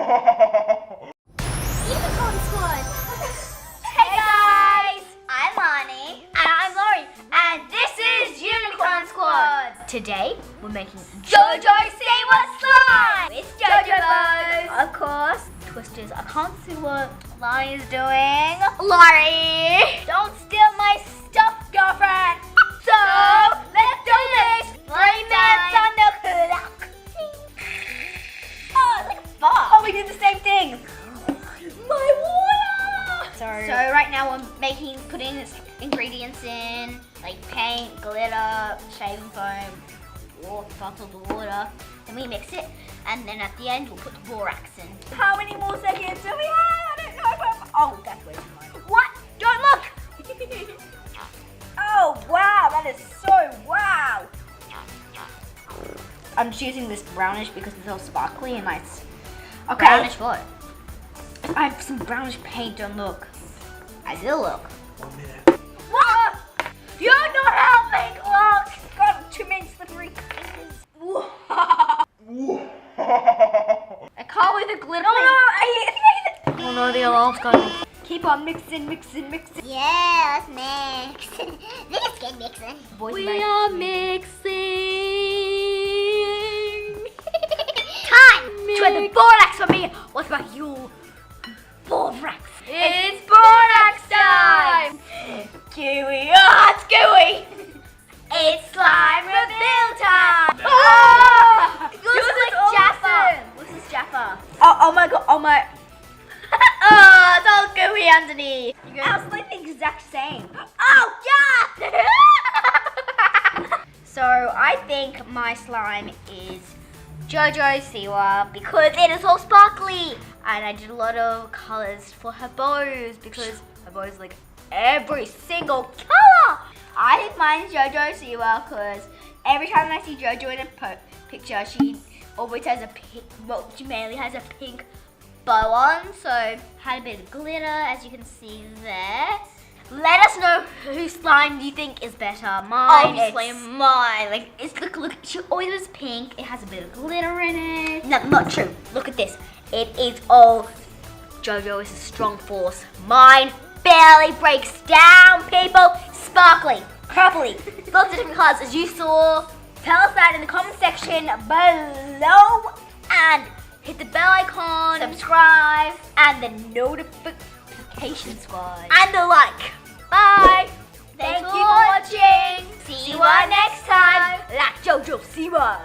Unicorn Squad! Hey guys! I'm Lani. And I'm Lori. And this is Unicorn Squad. Today, we're making JOJO SIWA slime! With JOJO! Of course. Twisters, I can't see what Lani is doing. Lori! Don't steal my stuff, girlfriend! So, let's do this! 3 minutes on the clock! Oh, it's like a bar! Oh, we did the same thing! My water! So right now we're putting ingredients in, like paint, glitter, shaving foam, bottled water. Then we mix it, and then at the end we'll put the borax in. How many more seconds do we have? I don't know. Oh, that's way too much. What? Don't look! Oh, wow, that is so wow. I'm just using this brownish because it's all sparkly and nice. Okay. Brownish what? I have some brownish paint, don't look. I do look. 1 minute. What? You're not helping, look! God, too many slippery fingers. I can't with the glitter. No, I hate it. Oh no, the alarm's going. Keep on mixing. Yeah, let's mix. Let's get mixing. We are mixing. Time to add the borax for me. What about you? Borax. It's borax time! Gooey, it's gooey! It's slime reveal time. Ah! This is like Jaffa. This is Jaffa. Oh my god, oh my. Oh, it's all gooey underneath. I was like the exact same. Oh, yeah! So I think my slime is JOJO SIWA because it is all sparkly. And I did a lot of colors for her bows because her bows like every single color. I think mine's JOJO SIWA because every time I see JOJO in a picture, she always has a pink, well, she mainly has a pink bow on. So had a bit of glitter, as you can see there. Let us know whose slime do you think is better. Mine, Obviously mine. Like it's look. She always was pink. It has a bit of glitter in it. No, not true. Look at this. It is all JOJO is a strong force. Mine barely breaks down, people. Sparkly, purpley, lots of different colors as you saw. Tell us that in the comment section below and hit the bell icon, subscribe, and the notification squad, and the like. Bye. Thank you for watching. See you next time. Like JOJO SIWA.